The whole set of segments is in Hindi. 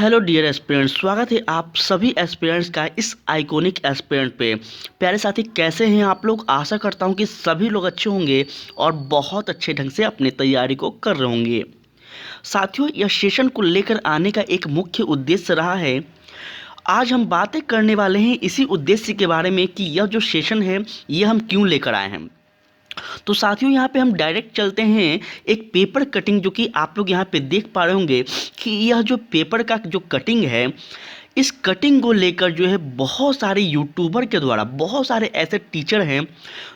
हेलो डियर एस्पिरेंट्स, स्वागत है आप सभी एस्पिरेंट्स का इस आइकॉनिक एस्पिरेंट पे। प्यारे साथी, कैसे हैं आप लोग? आशा करता हूं कि सभी लोग अच्छे होंगे और बहुत अच्छे ढंग से अपनी तैयारी को कर रहे होंगे। साथियों, यह सेशन को लेकर आने का एक मुख्य उद्देश्य रहा है। आज हम बातें करने वाले हैं इसी उद्देश्य के बारे में कि यह जो सेशन है यह हम क्यों लेकर आए हैं। तो साथियों, यहाँ पे हम डायरेक्ट चलते हैं एक पेपर कटिंग, जो कि आप लोग यहाँ पे देख पा रहे होंगे कि यह जो पेपर का जो कटिंग है, इस कटिंग को लेकर जो है बहुत सारे यूट्यूबर के द्वारा बहुत सारे ऐसे टीचर हैं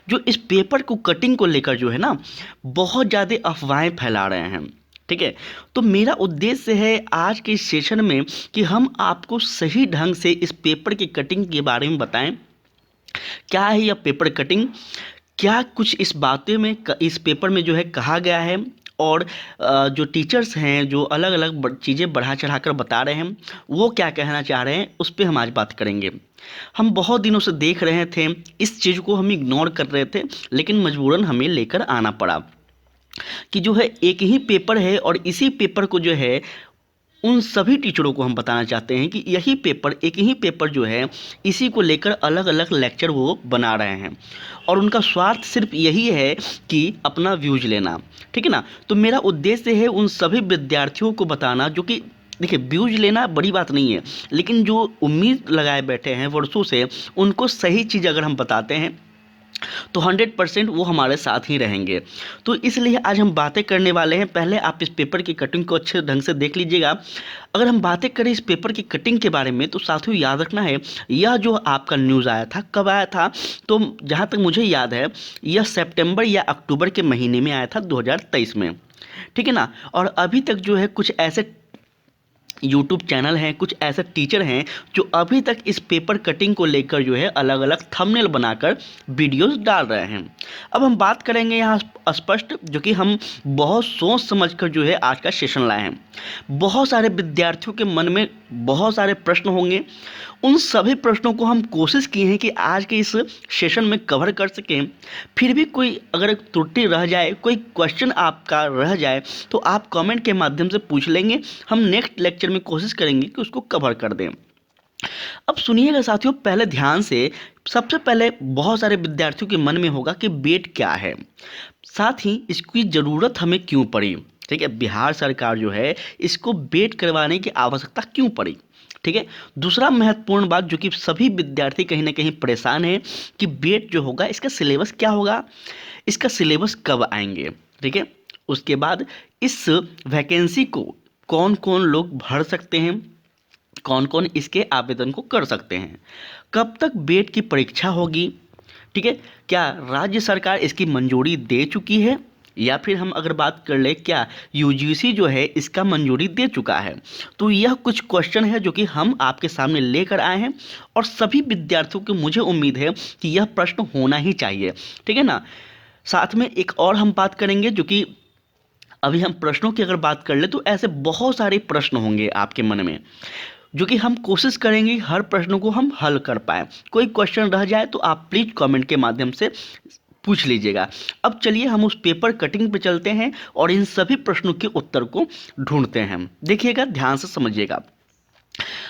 जो इस पेपर को कटिंग को लेकर जो है ना बहुत ज़्यादा अफवाहें फैला रहे हैं। ठीक है, तो मेरा उद्देश्य है आज के इस सेशन में कि हम आपको सही ढंग से इस पेपर की कटिंग के बारे में बताएं। क्या है यह पेपर कटिंग, क्या कुछ इस बातें में इस पेपर में जो है कहा गया है, और जो टीचर्स हैं जो अलग अलग चीज़ें बढ़ा चढ़ा कर बता रहे हैं वो क्या कहना चाह रहे हैं, उस पर हम आज बात करेंगे। हम बहुत दिनों से देख रहे थे, इस चीज़ को हम इग्नोर कर रहे थे, लेकिन मजबूरन हमें लेकर आना पड़ा कि जो है एक ही पेपर है और इसी पेपर को जो है उन सभी टीचरों को हम बताना चाहते हैं कि यही पेपर, एक ही पेपर जो है, इसी को लेकर अलग अलग लेक्चर वो बना रहे हैं और उनका स्वार्थ सिर्फ यही है कि अपना व्यूज लेना। ठीक है ना, तो मेरा उद्देश्य है उन सभी विद्यार्थियों को बताना जो कि देखिए, व्यूज लेना बड़ी बात नहीं है, लेकिन जो उम्मीद लगाए बैठे हैं वर्षों से, उनको सही चीज़ अगर हम बताते हैं तो 100% वो हमारे साथ ही रहेंगे। तो इसलिए आज हम बातें करने वाले हैं। पहले आप इस पेपर की कटिंग को अच्छे ढंग से देख लीजिएगा। अगर हम बातें करें इस पेपर की कटिंग के बारे में, तो साथियों याद रखना है, यह जो आपका न्यूज़ आया था कब आया था, तो जहाँ तक मुझे याद है यह सितंबर या अक्टूबर के महीने में आया था 2023 में। ठीक है ना, और अभी तक जो है कुछ ऐसे यूट्यूब चैनल हैं, कुछ ऐसे टीचर हैं जो अभी तक इस पेपर कटिंग को लेकर जो है अलग अलग थंबनेल बनाकर वीडियोस डाल रहे हैं। अब हम बात करेंगे यहाँ स्पष्ट, जो कि हम बहुत सोच समझकर जो है आज का सेशन लाए हैं। बहुत सारे विद्यार्थियों के मन में बहुत सारे प्रश्न होंगे, उन सभी प्रश्नों को हम कोशिश किए हैं कि आज के इस सेशन में कवर कर सकें। फिर भी कोई अगर त्रुटि रह जाए, कोई क्वेश्चन आपका रह जाए, तो आप कमेंट के माध्यम से पूछ लेंगे। हम नेक्स्ट लेक्चर में कोशिश करेंगे कि उसको कवर कर दें। अब सुनिएगा साथियों, पहले ध्यान से। सबसे पहले बहुत सारे विद्यार्थियों के मन में होगा कि बेट क्या है, साथ ही इसकी ज़रूरत हमें क्यों पड़ी। ठीक है, बिहार सरकार जो है इसको बेट करवाने की आवश्यकता क्यों पड़ी। ठीक है, दूसरा महत्वपूर्ण बात जो कि सभी विद्यार्थी कहीं ना कहीं परेशान है कि बेट जो होगा इसका सिलेबस क्या होगा, इसका सिलेबस कब आएंगे। ठीक है, उसके बाद इस वैकेंसी को कौन कौन लोग भर सकते हैं, कौन कौन इसके आवेदन को कर सकते हैं, कब तक बेट की परीक्षा होगी। ठीक है, क्या राज्य सरकार इसकी मंजूरी दे चुकी है, या फिर हम अगर बात कर ले क्या यूजीसी जो है इसका मंजूरी दे चुका है। तो यह कुछ क्वेश्चन है जो कि हम आपके सामने लेकर आए हैं और सभी विद्यार्थियों को मुझे उम्मीद है कि यह प्रश्न होना ही चाहिए। ठीक है ना, साथ में एक और हम बात करेंगे, जो कि अभी हम प्रश्नों की अगर बात कर ले तो ऐसे बहुत सारे प्रश्न होंगे आपके मन में, जो कि हम कोशिश करेंगे हर प्रश्न को हम हल कर पाए। कोई क्वेश्चन रह जाए तो आप प्लीज़ कमेंट के माध्यम से पूछ लीजिएगा। अब चलिए हम उस पेपर कटिंग पे चलते हैं और इन सभी प्रश्नों के उत्तर को ढूंढते हैं। देखिएगा, ध्यान से समझिएगा।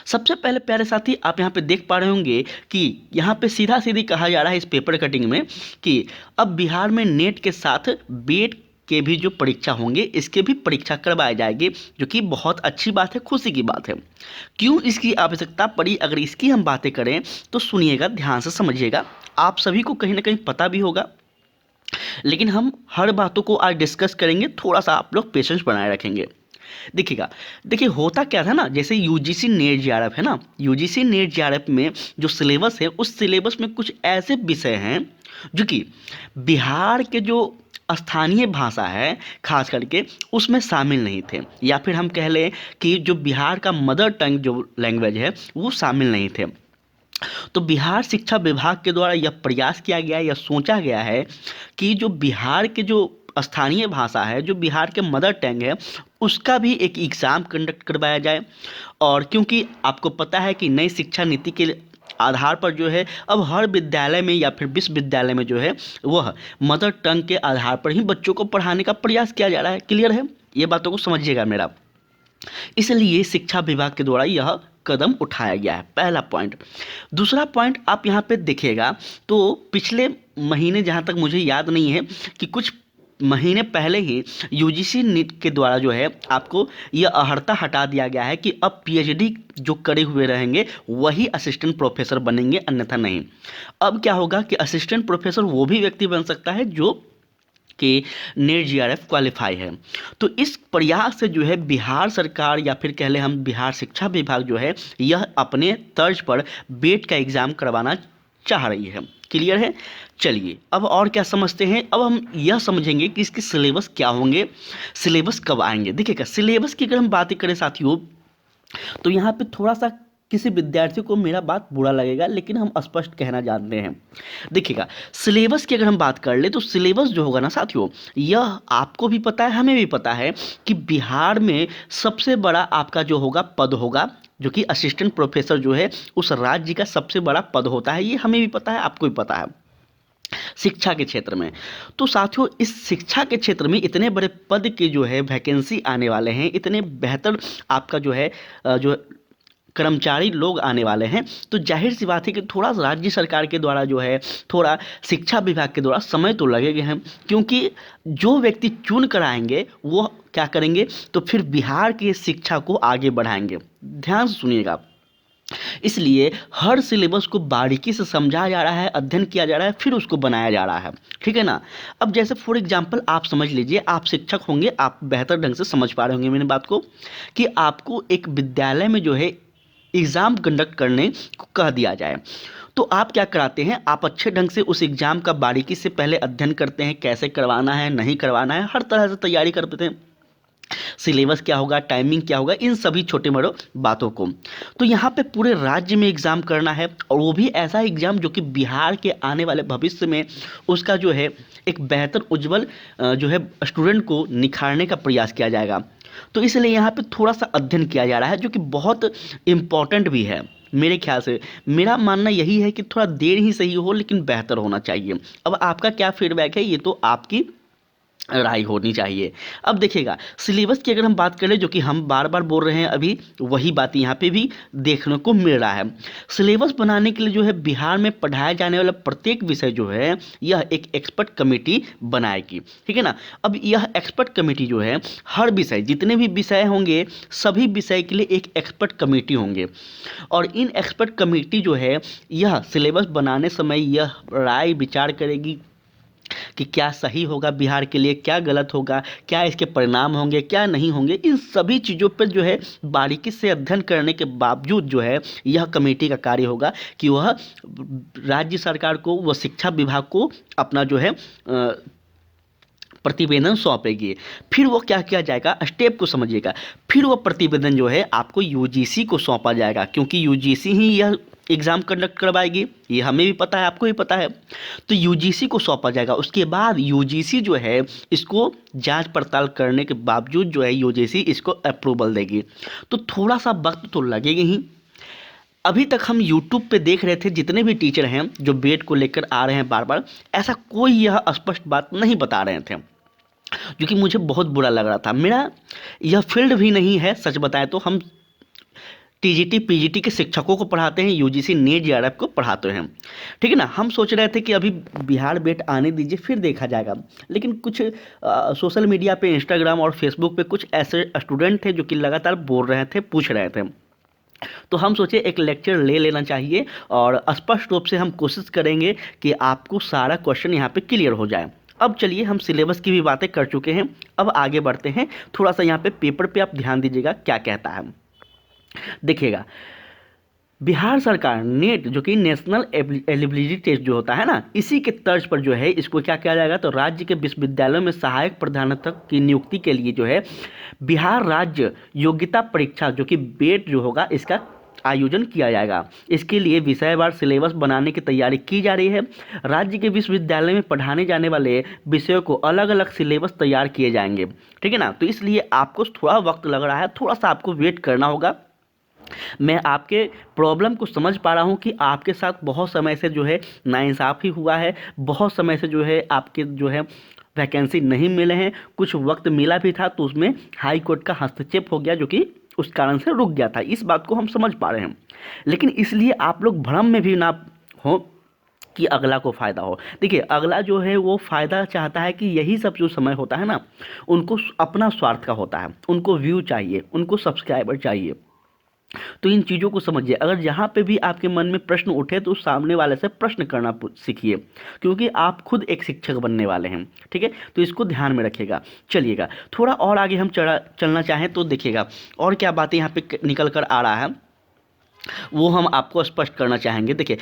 सबसे पहले प्यारे साथी, आप यहाँ पे देख पा रहे होंगे कि यहाँ पे सीधा सीधी कहा जा रहा है इस पेपर कटिंग में कि अब बिहार में नेट के साथ बेट के भी जो परीक्षा होंगे इसके भी परीक्षा करवाए जाएंगे, जो कि बहुत अच्छी बात है, खुशी की बात है। क्यों इसकी आवश्यकता पड़ी, अगर इसकी हम बातें करें तो सुनिएगा, ध्यान से समझिएगा। आप सभी को कहीं ना कहीं पता भी होगा, लेकिन हम हर बातों को आज डिस्कस करेंगे, थोड़ा सा आप लोग पेशेंस बनाए रखेंगे। देखिएगा, देखिए होता क्या था ना, जैसे यूजीसी नेट जेआरएफ है ना, यूजीसी नेट जेआरएफ में जो सिलेबस है उस सिलेबस में कुछ ऐसे विषय हैं जो कि बिहार के जो स्थानीय भाषा है खास करके उसमें शामिल नहीं थे, या फिर हम कह लें कि जो बिहार का मदर टंग जो लैंग्वेज है वो शामिल नहीं थे। तो बिहार शिक्षा विभाग के द्वारा यह प्रयास किया गया, यह सोचा गया है कि जो बिहार के जो स्थानीय भाषा है, जो बिहार के मदर टंग है, उसका भी एक एग्ज़ाम कंडक्ट करवाया जाए। और क्योंकि आपको पता है कि नई शिक्षा नीति के आधार पर जो है अब हर विद्यालय में या फिर विश्वविद्यालय में जो है वह मदर टंग के आधार पर ही बच्चों को पढ़ाने का प्रयास किया जा रहा है। क्लियर है, ये बातों को समझिएगा मेरा। इसलिए शिक्षा विभाग के द्वारा यह कदम उठाया गया है, पहला पॉइंट। दूसरा पॉइंट आप यहाँ पे देखिएगा तो पिछले महीने, जहाँ तक मुझे याद नहीं है, कि कुछ महीने पहले ही यूजीसी नीट के द्वारा जो है आपको यह अहर्ता हटा दिया गया है कि अब पीएचडी जो करे हुए रहेंगे वही असिस्टेंट प्रोफेसर बनेंगे, अन्यथा नहीं। अब क्या होगा कि असिस्टेंट प्रोफेसर वो भी व्यक्ति बन सकता है जो कि नेट जीआरएफ क्वालिफाई है। तो इस प्रयास से जो है बिहार सरकार, या फिर कह लें हम बिहार शिक्षा विभाग जो है, यह अपने तर्ज पर बेट का एग्ज़ाम करवाना चाह रही है। क्लियर है? चलिए अब और क्या समझते हैं। अब हम यह समझेंगे कि इसके सिलेबस क्या होंगे, सिलेबस कब आएंगे। देखिएगा, सिलेबस की अगर हम बात करें साथियों, तो यहाँ पे थोड़ा सा किसी विद्यार्थी को मेरा बात बुरा लगेगा, लेकिन हम स्पष्ट कहना जानते हैं। देखिएगा, सिलेबस की अगर हम बात कर ले तो सिलेबस जो होगा ना साथियों, यह आपको भी पता है, हमें भी पता है कि बिहार में सबसे बड़ा आपका जो होगा पद होगा, जो कि असिस्टेंट प्रोफेसर जो है उस राज्य का सबसे बड़ा पद होता है। ये हमें भी पता है, आपको भी पता है, शिक्षा के क्षेत्र में। तो साथियों, इस शिक्षा के क्षेत्र में इतने बड़े पद के जो है वैकेंसी आने वाले हैं, इतने बेहतर आपका जो है जो कर्मचारी लोग आने वाले हैं, तो जाहिर सी बात है कि थोड़ा राज्य सरकार के द्वारा जो है, थोड़ा शिक्षा विभाग के द्वारा समय तो लगेगा हैं, क्योंकि जो व्यक्ति चुन कर आएंगे वो क्या करेंगे, तो फिर बिहार की शिक्षा को आगे बढ़ाएंगे। ध्यान से सुनिएगा, इसलिए हर सिलेबस को बारीकी से समझा जा रहा है, अध्ययन किया जा रहा है, फिर उसको बनाया जा रहा है। ठीक है ना। अब जैसे फॉर एग्जांपल आप समझ लीजिए, आप शिक्षक होंगे, आप बेहतर ढंग से समझ पा रहे होंगे मेरी बात को, कि आपको एक विद्यालय में जो है एग्ज़ाम कंडक्ट करने को कह दिया जाए, तो आप क्या कराते हैं, आप अच्छे ढंग से उस एग्ज़ाम का बारीकी से पहले अध्ययन करते हैं, कैसे करवाना है, नहीं करवाना है, हर तरह से तैयारी करते हैं, सिलेबस क्या होगा, टाइमिंग क्या होगा, इन सभी छोटे बड़ों बातों को। तो यहाँ पे पूरे राज्य में एग्ज़ाम करना है, और वो भी ऐसा एग्ज़ाम जो कि बिहार के आने वाले भविष्य में उसका जो है एक बेहतर उज्जवल जो है स्टूडेंट को निखारने का प्रयास किया जाएगा। तो इसलिए यहाँ पे थोड़ा सा अध्ययन किया जा रहा है, जो कि बहुत इम्पॉर्टेंट भी है। मेरे ख्याल से मेरा मानना यही है कि थोड़ा देर ही सही हो, लेकिन बेहतर होना चाहिए। अब आपका क्या फीडबैक है, ये तो आपकी राय होनी चाहिए। अब देखिएगा, सिलेबस की अगर हम बात करें, जो कि हम बार बार बोल रहे हैं, अभी वही बात यहाँ पे भी देखने को मिल रहा है। सिलेबस बनाने के लिए जो है बिहार में पढ़ाए जाने वाला प्रत्येक विषय जो है, यह एक एक्सपर्ट कमेटी बनाएगी। ठीक है ना। अब यह एक्सपर्ट कमेटी जो है, हर विषय, जितने भी विषय होंगे, सभी विषय के लिए एक एक्सपर्ट कमेटी होंगे, और इन एक्सपर्ट कमेटी जो है, यह सिलेबस बनाने समय यह राय विचार करेगी कि क्या सही होगा बिहार के लिए, क्या गलत होगा, क्या इसके परिणाम होंगे, क्या नहीं होंगे। इन सभी चीज़ों पर जो है बारीकी से अध्ययन करने के बावजूद जो है यह कमेटी का कार्य होगा कि वह राज्य सरकार को, वह शिक्षा विभाग को अपना जो है प्रतिवेदन सौंपेगी। फिर वो क्या किया जाएगा, स्टेप को समझिएगा। फिर वो प्रतिवेदन जो है आपको यूजीसी को सौंपा जाएगा, क्योंकि यूजीसी ही यह एग्ज़ाम कंडक्ट करवाएगी, ये हमें भी पता है, आपको भी पता है। तो यूजीसी को सौंपा जाएगा। उसके बाद यूजीसी जो है इसको जांच पड़ताल करने के बावजूद जो है यूजीसी इसको अप्रूवल देगी। तो थोड़ा सा वक्त तो लगेगा ही। अभी तक हम यूट्यूब पे देख रहे थे, जितने भी टीचर हैं जो बेट को लेकर आ रहे हैं बार बार, ऐसा कोई यह स्पष्ट बात नहीं बता रहे थे, जो कि मुझे बहुत बुरा लग रहा था। मेरा यह फील्ड भी नहीं है, सच बताएं तो। हम टीजीटी पीजीटी के शिक्षकों को पढ़ाते हैं, यूजीसी नेट जीआरएफ को पढ़ाते हैं। ठीक है ना। हम सोच रहे थे कि अभी बिहार बेट आने दीजिए, फिर देखा जाएगा। लेकिन कुछ सोशल मीडिया पे, इंस्टाग्राम और फेसबुक पे कुछ ऐसे स्टूडेंट थे जो कि लगातार बोल रहे थे, पूछ रहे थे। तो हम सोचे एक लेक्चर ले लेना चाहिए, और स्पष्ट रूप से हम कोशिश करेंगे कि आपको सारा क्वेश्चन यहाँ पे क्लियर हो जाए। अब चलिए, हम सिलेबस की भी बातें कर चुके हैं, अब आगे बढ़ते हैं। थोड़ा सा यहाँ पे पेपर पे आप ध्यान दीजिएगा क्या कहता है। देखिएगा, बिहार सरकार नेट, जो कि नेशनल एलिजिबिलिटी टेस्ट जो होता है ना, इसी के तर्ज पर जो है इसको क्या किया जाएगा, तो राज्य के विश्वविद्यालयों में सहायक प्रधानाध्यापक की नियुक्ति के लिए जो है बिहार राज्य योग्यता परीक्षा, जो कि बेट जो होगा, इसका आयोजन किया जाएगा। इसके लिए विषयवार सिलेबस बनाने की तैयारी की जा रही है। राज्य के विश्वविद्यालय में पढ़ाने जाने वाले विषयों को अलग अलग सिलेबस तैयार किए जाएंगे। ठीक है ना। तो इसलिए आपको थोड़ा वक्त लग रहा है, थोड़ा सा आपको वेट करना होगा। मैं आपके प्रॉब्लम को समझ पा रहा हूँ कि आपके साथ बहुत समय से जो है नाइंसाफ़ी हुआ है, बहुत समय से जो है आपके जो है वैकेंसी नहीं मिले हैं, कुछ वक्त मिला भी था तो उसमें हाई कोर्ट का हस्तक्षेप हो गया जो कि उस कारण से रुक गया था। इस बात को हम समझ पा रहे हैं, लेकिन इसलिए आप लोग भ्रम में भी ना हो कि अगला को फ़ायदा हो। देखिए अगला जो है वो फ़ायदा चाहता है कि यही सब जो समय होता है ना, उनको अपना स्वार्थ का होता है, उनको व्यू चाहिए, उनको सब्सक्राइबर चाहिए। तो इन चीज़ों को समझिए। अगर यहाँ पे भी आपके मन में प्रश्न उठे तो सामने वाले से प्रश्न करना सीखिए, क्योंकि आप खुद एक शिक्षक बनने वाले हैं, ठीक है। तो इसको ध्यान में रखिएगा। चलिएगा थोड़ा और आगे हम चलना चाहें तो देखिएगा और क्या बातें यहाँ पे निकल कर आ रहा है वो हम आपको स्पष्ट करना चाहेंगे। देखिए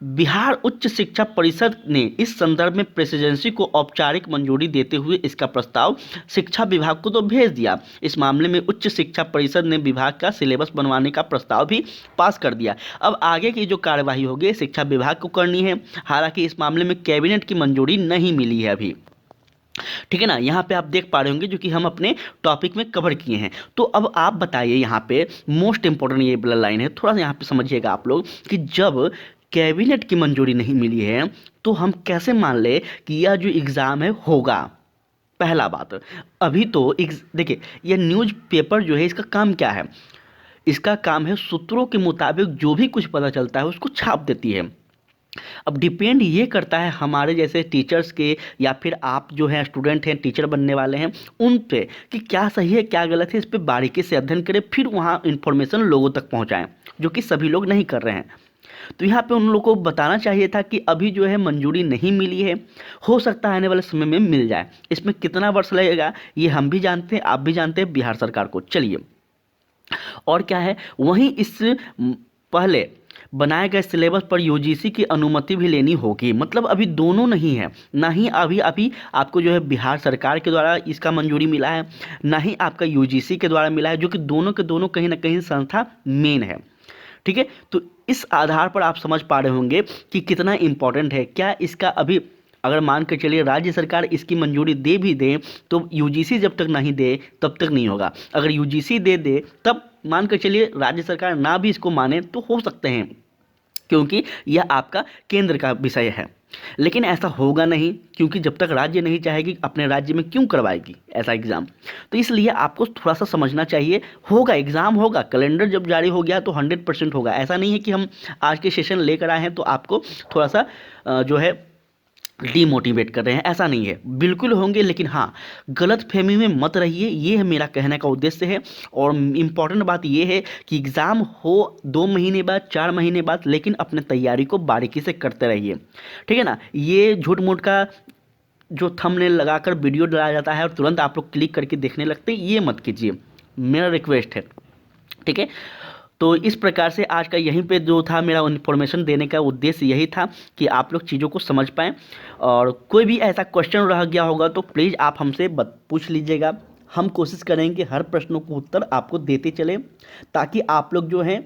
बिहार उच्च शिक्षा परिषद ने इस संदर्भ में प्रेसिडेंसी को औपचारिक मंजूरी देते हुए इसका प्रस्ताव शिक्षा विभाग को तो भेज दिया। इस मामले में उच्च शिक्षा परिषद ने विभाग का सिलेबस बनवाने का प्रस्ताव भी पास कर दिया। अब आगे की जो कार्यवाही होगी शिक्षा विभाग को करनी है। हालांकि इस मामले में कैबिनेट की मंजूरी नहीं मिली है अभी, ठीक है ना। यहाँ पे आप देख पा रहे होंगे जो कि हम अपने टॉपिक में कवर किए हैं। तो अब आप बताइए, यहाँ पे मोस्ट इंपॉर्टेंट ये ब्लड लाइन है, थोड़ा सा यहाँ पे समझिएगा आप लोग कि जब कैबिनेट की मंजूरी नहीं मिली है तो हम कैसे मान ले कि यह जो एग्ज़ाम है होगा। पहला बात, अभी तो देखिए यह न्यूज़ पेपर जो है इसका काम क्या है, इसका काम है सूत्रों के मुताबिक जो भी कुछ पता चलता है उसको छाप देती है। अब डिपेंड ये करता है हमारे जैसे टीचर्स के या फिर आप जो है स्टूडेंट हैं टीचर बनने वाले हैं उन पे कि क्या सही है क्या गलत है, इस पे बारीकी से अध्ययन करें, फिर वहाँ इन्फॉर्मेशन लोगों तक पहुँचाएं, जो कि सभी लोग नहीं कर रहे हैं। तो यहाँ पे उन लोगों को बताना चाहिए था कि अभी जो है मंजूरी नहीं मिली है, हो सकता है आने वाले समय में मिल जाए। इसमें कितना वर्ष लगेगा ये हम भी जानते हैं, आप भी जानते हैं, बिहार सरकार को। चलिए और क्या है, वहीं इस पहले बनाए गए सिलेबस पर यूजीसी की अनुमति भी लेनी होगी। मतलब अभी दोनों नहीं है, ना ही अभी अभी आपको जो है बिहार सरकार के द्वारा इसका मंजूरी मिला है, ना ही आपका यूजीसी के द्वारा मिला है, जो कि दोनों के दोनों कहीं ना कहीं संस्था मेन है, ठीक है। तो इस आधार पर आप समझ पा रहे होंगे कि कितना इंपॉर्टेंट है। क्या इसका अभी अगर मान के चलिए राज्य सरकार इसकी मंजूरी दे भी दे तो यूजीसी जब तक नहीं दे तब तक नहीं होगा। अगर यूजीसी दे दे तब मान के चलिए राज्य सरकार ना भी इसको माने तो हो सकते हैं, क्योंकि यह आपका केंद्र का विषय है। लेकिन ऐसा होगा नहीं, क्योंकि जब तक राज्य नहीं चाहेगी अपने राज्य में क्यों करवाएगी ऐसा एग्ज़ाम। तो इसलिए आपको थोड़ा सा समझना चाहिए, होगा एग्ज़ाम होगा, कैलेंडर जब जारी हो गया तो 100% होगा। ऐसा नहीं है कि हम आज के सेशन लेकर आए हैं तो आपको थोड़ा सा जो है डीमोटिवेट कर रहे हैं, ऐसा नहीं है, बिल्कुल होंगे। लेकिन हाँ, गलत फहमी में मत रहिए, ये है मेरा कहने का उद्देश्य है। और इम्पॉर्टेंट बात ये है कि एग्ज़ाम हो 2 महीने बाद 4 महीने बाद, लेकिन अपने तैयारी को बारीकी से करते रहिए, ठीक है ना। ये झूठ मूठ का जो थंबनेल लगाकर वीडियो डाला जाता है और तुरंत आप लोग क्लिक करके देखने लगते हैं, ये मत कीजिए, मेरा रिक्वेस्ट है, ठीक है। तो इस प्रकार से आज का यहीं पे जो था मेरा इन्फॉर्मेशन देने का उद्देश्य यही था कि आप लोग चीज़ों को समझ पाएँ। और कोई भी ऐसा क्वेश्चन रह गया होगा तो प्लीज़ आप हमसे पूछ लीजिएगा। हम कोशिश करेंगे कि हर प्रश्नों को उत्तर आपको देते चलें, ताकि आप लोग जो हैं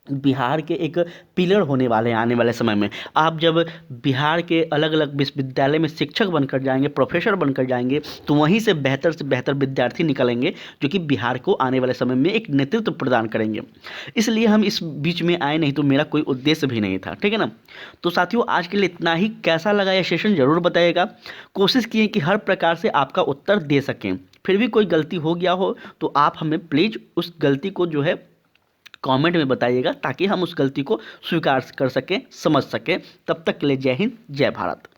बिहार के एक पिलर होने वाले हैं आने वाले समय में। आप जब बिहार के अलग अलग विश्वविद्यालय में शिक्षक बनकर जाएंगे, प्रोफेसर बनकर जाएंगे, तो वहीं से बेहतर विद्यार्थी निकलेंगे जो कि बिहार को आने वाले समय में एक नेतृत्व प्रदान करेंगे। इसलिए हम इस बीच में आए, नहीं तो मेरा कोई उद्देश्य भी नहीं था, ठीक है ना। तो साथियों आज के लिए इतना ही। कैसा लगा यह सेशन ज़रूर बताइएगा। कोशिश किए कि हर प्रकार से आपका उत्तर दे सकें। फिर भी कोई गलती हो गया हो तो आप हमें प्लीज़ उस गलती को जो है कमेंट में बताइएगा, ताकि हम उस गलती को स्वीकार कर सकें, समझ सकें। तब तक के लिए जय हिंद, जय भारत।